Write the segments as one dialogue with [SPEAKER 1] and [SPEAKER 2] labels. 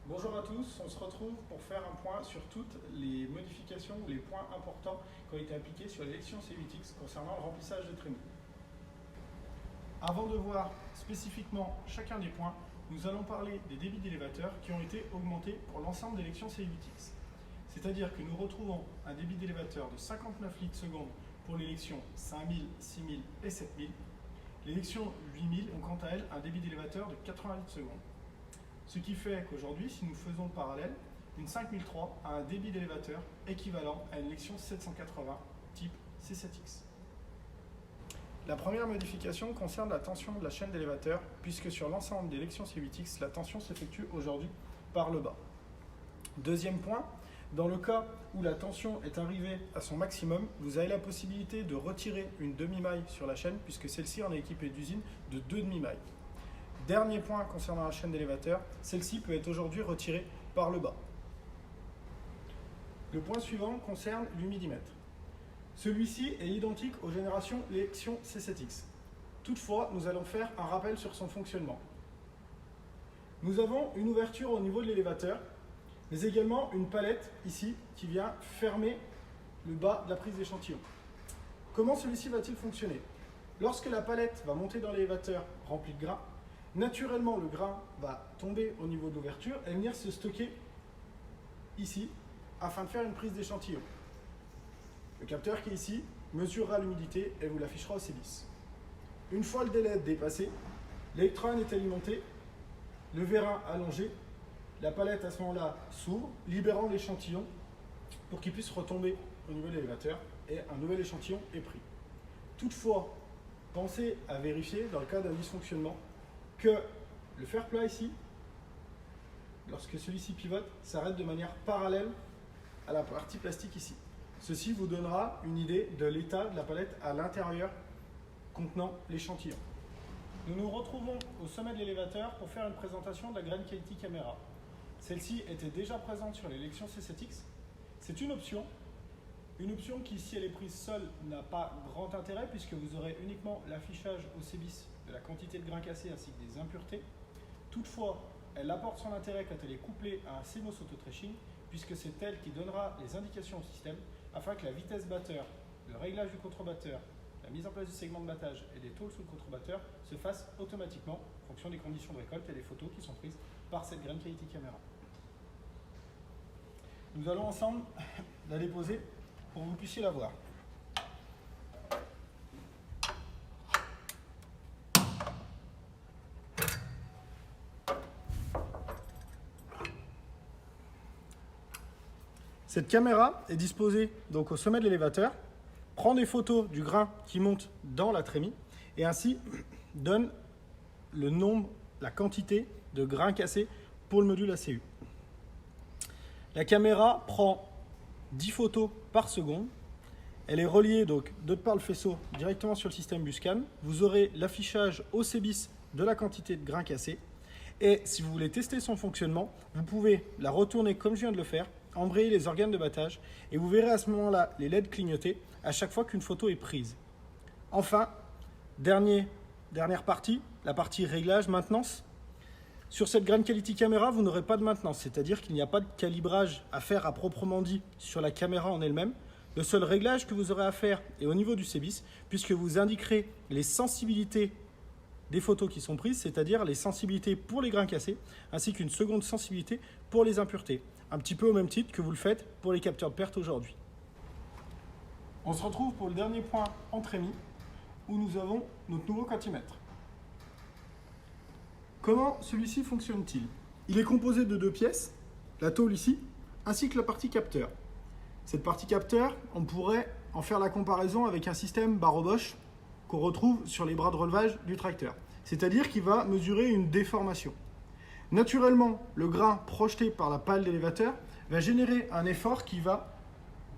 [SPEAKER 1] Bonjour à tous, on se retrouve pour faire un point sur toutes les modifications ou les points importants qui ont été appliqués sur l'élection C8X concernant le remplissage de trémies. Avant de voir spécifiquement chacun des points, nous allons parler des débits d'élévateurs qui ont été augmentés pour l'ensemble des élections C8X. C'est-à-dire que nous retrouvons un débit d'élévateur de 59 litres secondes pour l'élection 5000, 6000 et 7000. L'élection 8000 ont quant à elles un débit d'élévateur de 80 litres secondes. Ce qui fait qu'aujourd'hui, si nous faisons le parallèle, une 5003 a un débit d'élévateur équivalent à une élection 780 type C7X. La première modification concerne la tension de la chaîne d'élévateur, puisque sur l'ensemble des élections C8X, la tension s'effectue aujourd'hui par le bas. Deuxième point, dans le cas où la tension est arrivée à son maximum, vous avez la possibilité de retirer une demi-maille sur la chaîne, puisque celle-ci en est équipée d'usine de 2 demi-mailles. Dernier point concernant la chaîne d'élévateur, celle-ci peut être aujourd'hui retirée par le bas. Le point suivant concerne l'humidimètre. Celui-ci est identique aux générations élection C7X. Toutefois, nous allons faire un rappel sur son fonctionnement. Nous avons une ouverture au niveau de l'élévateur, mais également une palette ici qui vient fermer le bas de la prise d'échantillon. Comment celui-ci va-t-il fonctionner? Lorsque la palette va monter dans l'élévateur rempli de grains, naturellement, le grain va tomber au niveau de l'ouverture et venir se stocker ici afin de faire une prise d'échantillon. Le capteur qui est ici mesurera l'humidité et vous l'affichera au C10. Une fois le délai dépassé, l'électrode est alimenté, le vérin allongé, la palette à ce moment-là s'ouvre, libérant l'échantillon pour qu'il puisse retomber au niveau de l'élévateur et un nouvel échantillon est pris. Toutefois, pensez à vérifier dans le cas d'un dysfonctionnement que le fer plat ici, lorsque celui-ci pivote, s'arrête de manière parallèle à la partie plastique ici. Ceci vous donnera une idée de l'état de la palette à l'intérieur contenant l'échantillon. Nous nous retrouvons au sommet de l'élévateur pour faire une présentation de la Grain Quality Camera. Celle-ci était déjà présente sur l'élection C7X. C'est une option qui, si elle est prise seule, n'a pas grand intérêt puisque vous aurez uniquement l'affichage au CBIS de la quantité de grains cassés ainsi que des impuretés. Toutefois, elle apporte son intérêt quand elle est couplée à un CMOS auto-trashing puisque c'est elle qui donnera les indications au système afin que la vitesse batteur, le réglage du contrebatteur, la mise en place du segment de battage et des tôles sous le contrebatteur se fassent automatiquement en fonction des conditions de récolte et des photos qui sont prises par cette Grain Quality Camera. Nous allons ensemble la déposer pour que vous puissiez la voir. Cette caméra est disposée donc au sommet de l'élévateur, prend des photos du grain qui monte dans la trémie et ainsi donne le nombre, la quantité de grains cassés pour le module ACU. La caméra prend 10 photos par seconde. Elle est reliée donc de par le faisceau directement sur le système Buscam. Vous aurez l'affichage au CBIS de la quantité de grains cassés. Et si vous voulez tester son fonctionnement, vous pouvez la retourner comme je viens de le faire, embrayer les organes de battage et vous verrez à ce moment-là les LED clignoter à chaque fois qu'une photo est prise. Enfin, dernière partie, la partie réglage, maintenance. Sur cette Grain Quality Camera, vous n'aurez pas de maintenance, c'est-à-dire qu'il n'y a pas de calibrage à faire à proprement dit sur la caméra en elle-même. Le seul réglage que vous aurez à faire est au niveau du CBIS, puisque vous indiquerez les sensibilités des photos qui sont prises, c'est-à-dire les sensibilités pour les grains cassés, ainsi qu'une seconde sensibilité pour les impuretés. Un petit peu au même titre que vous le faites pour les capteurs de perte aujourd'hui. On se retrouve pour le dernier point en trémie, où nous avons notre nouveau quantimètre. Comment celui-ci fonctionne-t-il? Il est composé de 2 pièces, la tôle ici, ainsi que la partie capteur. Cette partie capteur, on pourrait en faire la comparaison avec un système barreau Bosch qu'on retrouve sur les bras de relevage du tracteur. C'est-à-dire qu'il va mesurer une déformation. Naturellement, le grain projeté par la pale d'élévateur va générer un effort qui va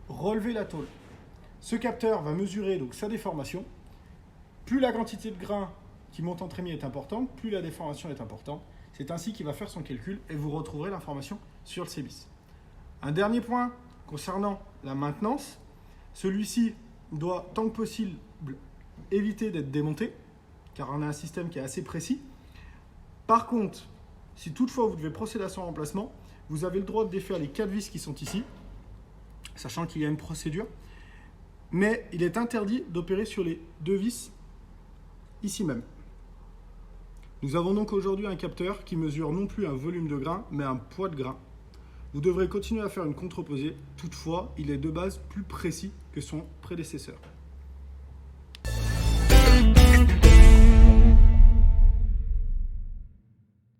[SPEAKER 1] relever la tôle. Ce capteur va mesurer donc sa déformation. Plus la quantité de grain qui monte en trémie est importante, plus la déformation est importante. C'est ainsi qu'il va faire son calcul et vous retrouverez l'information sur le CBIS. Un dernier point concernant la maintenance, celui-ci doit tant que possible éviter d'être démonté, car on a un système qui est assez précis. Par contre, Si toutefois vous devez procéder à son remplacement, vous avez le droit de défaire les 4 vis qui sont ici, sachant qu'il y a une procédure, mais il est interdit d'opérer sur les 2 vis ici même. Nous avons donc aujourd'hui un capteur qui mesure non plus un volume de grain, mais un poids de grain. Vous devrez continuer à faire une contreposée, toutefois, il est de base plus précis que son prédécesseur.